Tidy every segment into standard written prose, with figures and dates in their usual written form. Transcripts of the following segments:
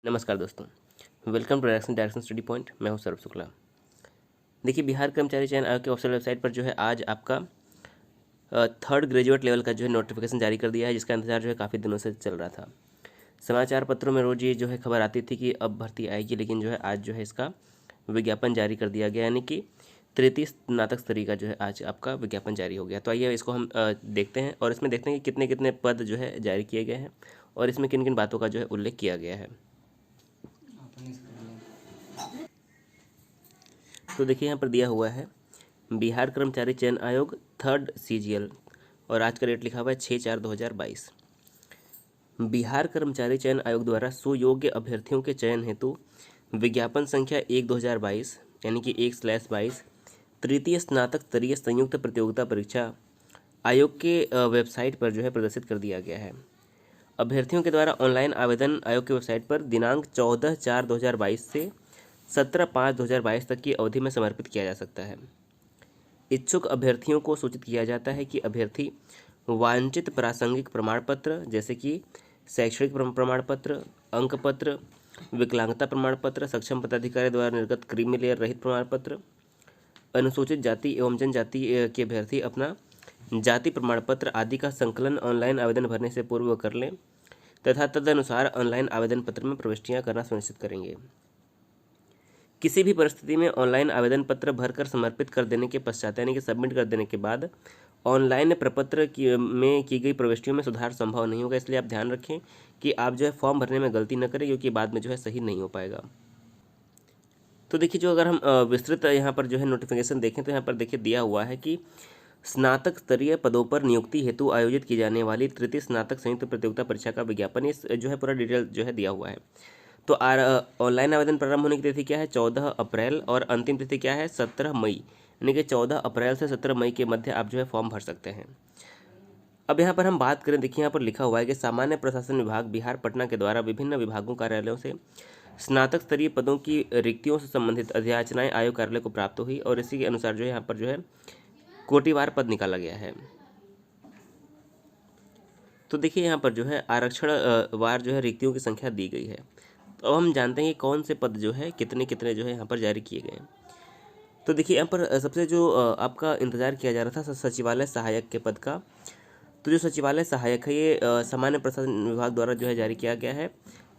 नमस्कार दोस्तों, welcome to direction study point. मैं हूं सौरभ शुक्ला। देखिए, बिहार कर्मचारी चयन आयोग के ऑफिशियल वेबसाइट पर जो है आज आपका थर्ड ग्रेजुएट लेवल का जो है नोटिफिकेशन जारी कर दिया है, जिसका इंतजार जो है काफ़ी दिनों से चल रहा था। समाचार पत्रों में रोज़ ये जो है खबर आती थी कि अब भर्ती आएगी, लेकिन जो है आज जो है इसका विज्ञापन जारी कर दिया गया, यानी कि तृतीय स्नातक स्तरीय का जो है आज आपका विज्ञापन जारी हो गया। तो आइए इसको हम देखते हैं और इसमें देखते हैं कि कितने कितने पद जो है जारी किए गए हैं और इसमें किन किन बातों का जो है उल्लेख किया गया है। तो देखिए, यहाँ पर दिया हुआ है बिहार कर्मचारी चयन आयोग थर्ड CGL और आज का रेट लिखा हुआ है 6/4/2022। बिहार कर्मचारी चयन आयोग द्वारा सुयोग्य अभ्यर्थियों के चयन हेतु विज्ञापन संख्या 1/2022 यानी कि 1/22 तृतीय स्नातक स्तरीय संयुक्त प्रतियोगिता परीक्षा आयोग के वेबसाइट पर जो है प्रदर्शित कर दिया गया है। अभ्यर्थियों के द्वारा ऑनलाइन आवेदन आयोग की वेबसाइट पर दिनांक 14/4/2022 से 17/5/2022 तक की अवधि में समर्पित किया जा सकता है। इच्छुक अभ्यर्थियों को सूचित किया जाता है कि अभ्यर्थी वांछित प्रासंगिक प्रमाण पत्र जैसे कि शैक्षणिक प्रमाण पत्र, अंक पत्र, विकलांगता प्रमाण पत्र, सक्षम पदाधिकारी द्वारा निर्गत क्रीमी लेयर रहित प्रमाण पत्र, अनुसूचित जाति एवं जनजाति के अभ्यर्थी अपना जाति प्रमाण पत्र आदि का संकलन ऑनलाइन आवेदन भरने से पूर्व कर लें तथा तदनुसार ऑनलाइन आवेदन पत्र में प्रविष्टियां करना सुनिश्चित करेंगे। किसी भी परिस्थिति में ऑनलाइन आवेदन पत्र भरकर समर्पित कर देने के पश्चात यानी कि सबमिट कर देने के बाद ऑनलाइन प्रपत्र में की गई प्रविष्टियों में सुधार संभव नहीं होगा। इसलिए आप ध्यान रखें कि आप जो है फॉर्म भरने में गलती न करें, क्योंकि बाद में जो है सही नहीं हो पाएगा। तो देखिए, जो अगर हम विस्तृत यहाँ पर जो है नोटिफिकेशन देखें तो यहाँ पर देखिए दिया हुआ है कि स्नातक स्तरीय पदों पर नियुक्ति हेतु आयोजित की जाने वाली तृतीय स्नातक संयुक्त प्रतियोगिता परीक्षा का विज्ञापन, इस जो है पूरा डिटेल जो है दिया हुआ है। तो ऑनलाइन आवेदन प्रारंभ होने की तिथि क्या है? 14 अप्रैल और अंतिम तिथि क्या है? 17 मई, यानी कि 14 अप्रैल से 17 मई के मध्य आप जो है फॉर्म भर सकते हैं। अब यहाँ पर हम बात करें, देखिए यहाँ पर लिखा हुआ है कि सामान्य प्रशासन विभाग बिहार पटना के द्वारा विभिन्न विभागों कार्यालयों से स्नातक स्तरीय पदों की रिक्तियों से संबंधित अधियाचनाएं आयोग कार्यालय को प्राप्त हुई और इसी के अनुसार जो है यहाँ पर जो है कोटिवार पद निकाला गया है। तो देखिए, यहाँ पर जो है आरक्षण वार जो है रिक्तियों की संख्या दी गई है। तो अब हम जानते हैं कि कौन से पद जो है कितने कितने जो है यहाँ पर जारी किए गए हैं। तो देखिए, यहाँ पर सबसे जो आपका इंतजार किया जा रहा था सचिवालय सहायक के पद का। तो जो सचिवालय सहायक है ये सामान्य प्रशासन विभाग द्वारा जो है जारी किया गया है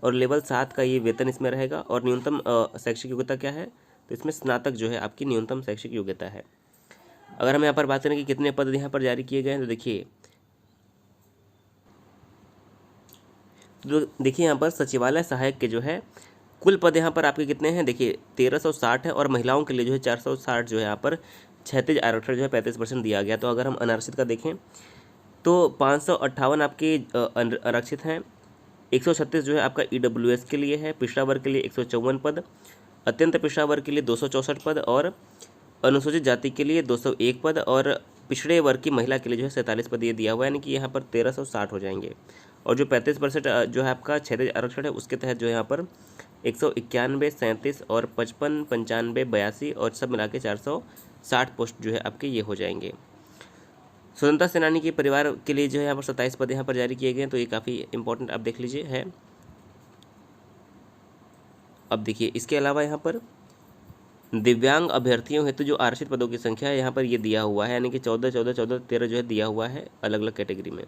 और लेवल 7 का ये वेतन इसमें रहेगा और न्यूनतम शैक्षिक योग्यता क्या है? तो इसमें स्नातक जो है आपकी न्यूनतम शैक्षिक योग्यता है। अगर हम यहाँ पर बात करें कि कितने पद यहाँ पर जारी किए गए हैं, तो देखिए यहाँ पर सचिवालय सहायक के जो है कुल पद यहाँ पर आपके कितने हैं? देखिए 1360 है और महिलाओं के लिए जो है 460 जो है यहाँ पर क्षैतिज आरक्षण जो है 35% दिया गया। तो अगर हम अनारक्षित का देखें तो 558 आपके आरक्षित हैं, 136 जो है आपका EWS के लिए है, पिछड़ा वर्ग के लिए 154 पद, अत्यंत पिछड़ा वर्ग के लिए 264 पद और अनुसूचित जाति के लिए 201 पद और पिछड़े वर्ग की महिला के लिए जो है 47 पद ये दिया हुआ है, यानी कि यहाँ पर 1360 हो जाएंगे। और जो 35% जो है आपका क्षैतिज आरक्षण है उसके तहत जो है यहाँ पर 191, 37 और 55, 95, 82 और सब मिला के 460 पोस्ट जो है आपके ये हो जाएंगे। स्वतंत्रता सेनानी के परिवार के लिए जो है यहाँ पर 27 पद यहाँ पर जारी किए गए हैं। तो ये काफ़ी इंपॉर्टेंट आप देख लीजिए है। अब देखिए, इसके अलावा यहाँ पर दिव्यांग अभ्यर्थियों हेतु जो आरक्षित पदों की संख्या है यहाँ पर ये दिया हुआ है, यानी कि 14, 14, 14, 13 जो है दिया हुआ है अलग अलग कैटेगरी में।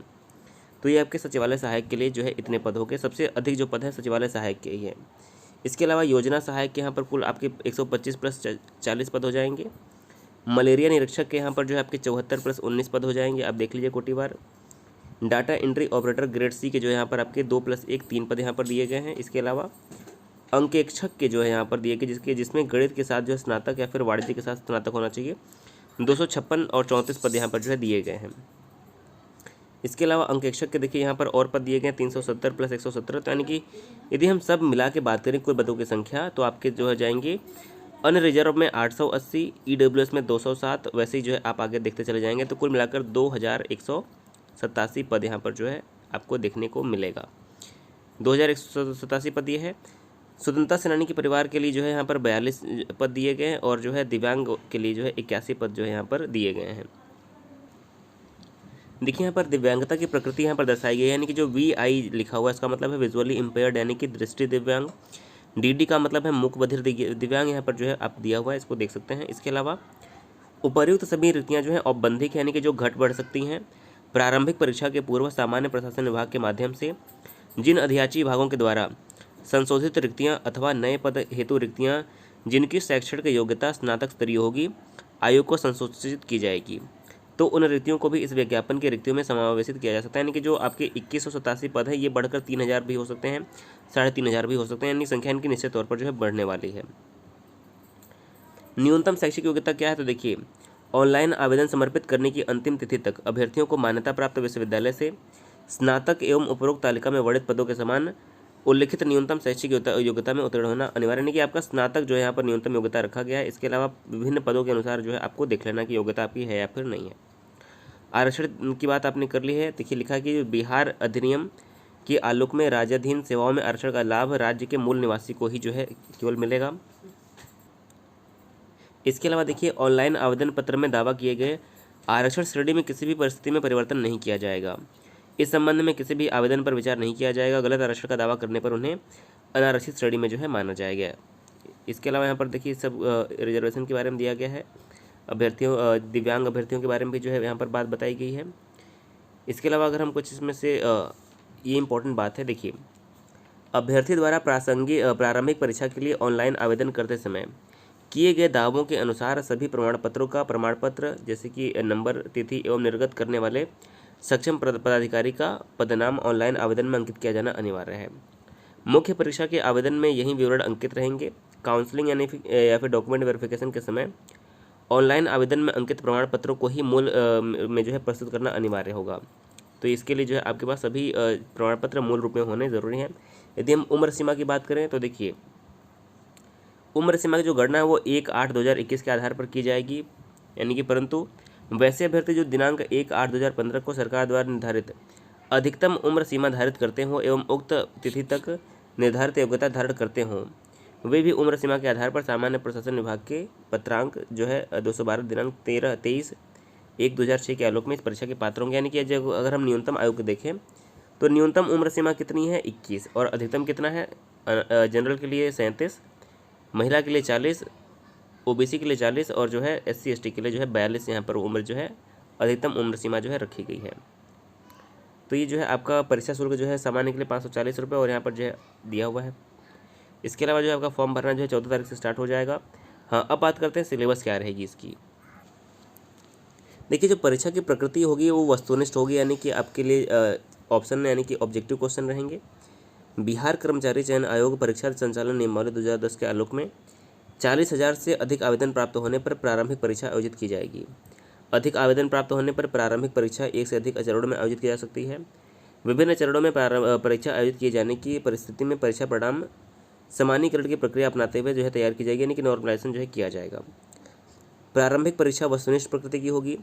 तो ये आपके सचिवालय सहायक के लिए जो है इतने पद हो गए। सबसे अधिक जो पद है सचिवालय सहायक के ही है। इसके अलावा योजना सहायक के यहाँ पर कुल आपके 125 प्लस 40 पद हो जाएंगे। मलेरिया निरीक्षक के यहाँ पर जो है आपके 74 प्लस 19 पद हो जाएंगे। आप देख लीजिए कोटिवार। Data entry operator grade C के जो है यहाँ पर आपके 2 + 1 3 पद यहाँ पर दिए गए हैं। इसके अलावा अंकेक्षक के जो है यहाँ पर दिए गए जिसमें गणित के साथ जो है स्नातक या फिर वाणिज्य के साथ स्नातक होना चाहिए, 256 और 34 पद यहाँ पर जो है दिए गए हैं। इसके अलावा अंकेक्षक के देखिए यहाँ पर और पद दिए गए हैं 370 प्लस 117। तो यानी कि यदि हम सब मिला के बात करें कुल पदों की संख्या तो आपके जो है जाएंगे अन्य रिजर्व में 880, EWS में 207, वैसे ही जो है आप आगे देखते चले जाएंगे तो कुल मिलाकर 2187 पद यहाँ पर जो है आपको देखने को मिलेगा। 2187 पद ये है। स्वतंत्रता सेनानी के परिवार के लिए जो है यहाँ पर 42 पद दिए गए हैं और जो है दिव्यांग के लिए जो है 81 पद जो है यहाँ पर दिए गए हैं। देखिए यहाँ पर दिव्यांगता की प्रकृति यहाँ पर दर्शाई गई है, यानी कि जो VI लिखा हुआ है इसका मतलब है विजुअली इम्पेयर्ड, यानी कि दृष्टि दिव्यांग। DD का मतलब है मूक बधिर दिव्यांग, यहाँ पर जो है आप दिया हुआ है, इसको देख सकते हैं। इसके अलावा उपर्युक्त सभी रिक्तियाँ जो है औपबंधिक, यानी कि जो घट बढ़ सकती हैं। प्रारंभिक परीक्षा के पूर्व सामान्य प्रशासन विभाग के माध्यम से जिन अधियाची विभागों के द्वारा संशोधित रिक्तियाँ अथवा नए पद हेतु रिक्तियाँ जिनकी शैक्षणिक योग्यता स्नातक स्तरीय होगी, आयोग को संसूचित की जाएगी, तो उन रिक्तियों को भी इस विज्ञापन की रिक्तियों में समावेशित किया जा सकता है। यानी कि जो आपके 2187 पद हैं, ये बढ़कर 3000 भी हो सकते हैं, 3500 भी हो सकते हैं, यानी संख्या इनकी निश्चित तौर पर जो है बढ़ने वाली है। न्यूनतम शैक्षिक योग्यता क्या है, तो देखिए ऑनलाइन आवेदन समर्पित करने की अंतिम तिथि तक अभ्यर्थियों को मान्यता प्राप्त विश्वविद्यालय से स्नातक एवं उपरोक्त तालिका में वर्णित पदों के समान उल्लिखित न्यूनतम शैक्षिक योग्यता में उत्तीर्ण होना अनिवार्य, यानी कि आपका स्नातक जो है यहाँ पर न्यूनतम योग्यता रखा गया है। इसके अलावा विभिन्न पदों के अनुसार जो है आपको देख लेना कि योग्यता आपकी है या फिर नहीं है। आरक्षण की बात आपने कर ली है। देखिए लिखा कि बिहार अधिनियम के आलोक में राज्याधीन सेवाओं में आरक्षण का लाभ राज्य के मूल निवासी को ही जो है केवल मिलेगा। इसके अलावा देखिए ऑनलाइन आवेदन पत्र में दावा किए गए आरक्षण श्रेणी में किसी भी परिस्थिति में परिवर्तन नहीं किया जाएगा। इस संबंध में किसी भी आवेदन पर विचार नहीं किया जाएगा। गलत आरक्षण का दावा करने पर उन्हें अनारक्षित श्रेणी में जो है माना जाएगा। इसके अलावा यहाँ पर देखिए सब रिजर्वेशन के बारे में दिया गया है। दिव्यांग अभ्यर्थियों के बारे में भी जो है यहाँ पर बात बताई गई है। इसके अलावा अगर हम कुछ इसमें से ये इंपॉर्टेंट बात है, देखिए अभ्यर्थी द्वारा प्रारंभिक परीक्षा के लिए ऑनलाइन आवेदन करते समय किए गए दावों के अनुसार सभी प्रमाण पत्रों का प्रमाण पत्र जैसे कि नंबर, तिथि एवं निर्गत करने वाले सक्षम पदाधिकारी का पदनाम ऑनलाइन आवेदन में अंकित किया जाना अनिवार्य है। मुख्य परीक्षा के आवेदन में यही विवरण अंकित रहेंगे। काउंसलिंग या फिर डॉक्यूमेंट वेरिफिकेशन के समय ऑनलाइन आवेदन में अंकित प्रमाण पत्रों को ही मूल में जो है प्रस्तुत करना अनिवार्य होगा। तो इसके लिए जो है आपके पास सभी प्रमाण पत्र मूल रूप में होने ज़रूरी हैं। यदि हम उम्र सीमा की बात करें तो देखिए उम्र सीमा की जो गणना है वो 1/8/2021 के आधार पर की जाएगी, यानी कि परंतु वैसे अभ्यर्थी जो दिनांक 1/8/2015 को सरकार द्वारा निर्धारित अधिकतम उम्र सीमा धारित करते हों एवं उक्त तिथि तक निर्धारित योग्यता धारण करते हों, वे भी उम्र सीमा के आधार पर सामान्य प्रशासन विभाग के पत्रांक जो है 212 दिनांक 23/1/2006 के आलोक में इस परीक्षा के पात्र होंगे। यानी कि अगर हम न्यूनतम आयु को देखें तो न्यूनतम उम्र सीमा कितनी है 21 और अधिकतम कितना है जनरल के लिए 37, महिला के लिए 40, OBC के लिए 40 और जो है SC ST के लिए जो है 42 यहाँ पर उम्र जो है अधिकतम उम्र सीमा जो है रखी गई है। तो ये जो है आपका परीक्षा शुल्क जो है सामान्य के लिए 540 रुपये और यहाँ पर जो है दिया हुआ है। इसके अलावा जो है आपका फॉर्म भरना जो है 14 तारीख से स्टार्ट हो जाएगा। हाँ, अब बात करते हैं सिलेबस क्या रहेगी इसकी। देखिए जो परीक्षा की प्रकृति होगी वो वस्तुनिष्ठ होगी, यानी कि आपके लिए ऑप्शन यानी कि ऑब्जेक्टिव क्वेश्चन रहेंगे। बिहार कर्मचारी चयन आयोग परीक्षा संचालन नियमावली 2010 के आलोक में 40,000 से अधिक आवेदन प्राप्त होने पर प्रारंभिक परीक्षा आयोजित की जाएगी। अधिक आवेदन प्राप्त होने पर प्रारंभिक परीक्षा एक से अधिक चरणों में आयोजित की जा सकती है। विभिन्न चरणों में परीक्षा आयोजित किए जाने की परिस्थिति में परीक्षा परिणाम सामान्यीकरण की प्रक्रिया अपनाते हुए जो है तैयार की जाएगी, यानी कि नॉर्मलाइजेशन जो है किया जाएगा। प्रारंभिक परीक्षा वस्तुनिष्ठ प्रकृति की होगी।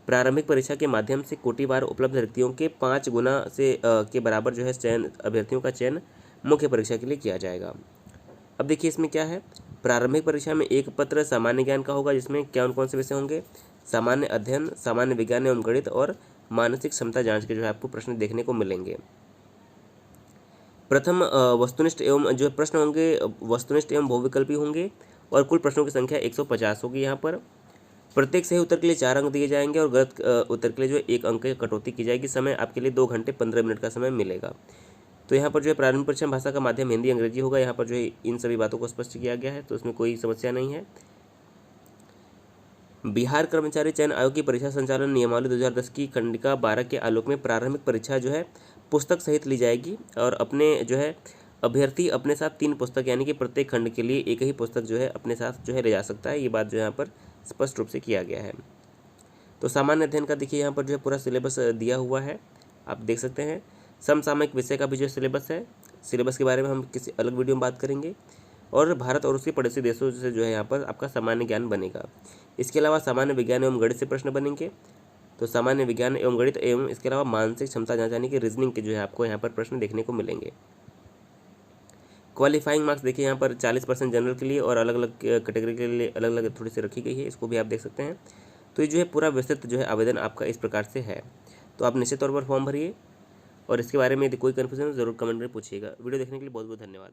प्रारंभिक परीक्षा के माध्यम से कोटिवार उपलब्ध रिक्तियों के 5 गुना से के बराबर जो है अभ्यर्थियों का चयन मुख्य परीक्षा के लिए किया जाएगा। अब देखिए इसमें क्या है, प्रारंभिक परीक्षा में एक पत्र सामान्य ज्ञान का होगा जिसमें कौन कौन से विषय होंगे, सामान्य अध्ययन, सामान्य विज्ञान एवं गणित और मानसिक क्षमता जांच के जो है आपको प्रश्न देखने को मिलेंगे। प्रथम वस्तुनिष्ठ एवं जो प्रश्न होंगे वस्तुनिष्ठ एवं बहुविकल्पी होंगे और कुल प्रश्नों की संख्या 150 होगी। यहाँ पर प्रत्येक सही उत्तर के लिए 4 अंक दिए जाएंगे और गलत उत्तर के लिए जो 1 अंक की कटौती की जाएगी। समय आपके लिए 2 घंटे 15 मिनट का समय मिलेगा। तो यहाँ पर जो है प्रारंभिक परीक्षा भाषा का माध्यम हिंदी अंग्रेजी होगा। यहाँ पर जो है इन सभी बातों को स्पष्ट किया गया है, तो इसमें कोई समस्या नहीं है। बिहार कर्मचारी चयन आयोग की परीक्षा संचालन नियमावली 2010 की खंडिका 12 के आलोक में प्रारंभिक परीक्षा जो है पुस्तक सहित ली जाएगी और अपने जो है अभ्यर्थी अपने साथ 3 पुस्तक यानी कि प्रत्येक खंड के लिए एक ही पुस्तक जो है अपने साथ जो है ले जा सकता है। ये बात जो यहाँ पर स्पष्ट रूप से किया गया है। तो सामान्य अध्ययन का देखिए यहाँ पर जो है पूरा सिलेबस दिया हुआ है, आप देख सकते हैं। समसामयिक विषय का भी जो सिलेबस है, सिलेबस के बारे में हम किसी अलग वीडियो में बात करेंगे। और भारत और उसके पड़ोसी देशों से जो है यहाँ पर आपका सामान्य ज्ञान बनेगा। इसके अलावा सामान्य विज्ञान एवं गणित से प्रश्न बनेंगे, तो सामान्य विज्ञान एवं गणित एवं इसके अलावा मानसिक क्षमता जांच यानी कि रीजनिंग के जो है आपको यहाँ पर प्रश्न देखने को मिलेंगे। क्वालिफाइंग मार्क्स देखिए यहाँ पर 40% जनरल के लिए और अलग अलग कैटेगरी के लिए अलग अलग थोड़ी सी रखी गई है, इसको भी आप देख सकते हैं। तो ये जो है पूरा विस्तृत जो है आवेदन आपका इस प्रकार से है। तो आप निश्चित तौर पर फॉर्म भरिए और इसके बारे में यदि कोई कन्फ्यूजन हो ज़रूर कमेंट में पूछिएगा। वीडियो देखने के लिए बहुत बहुत धन्यवाद।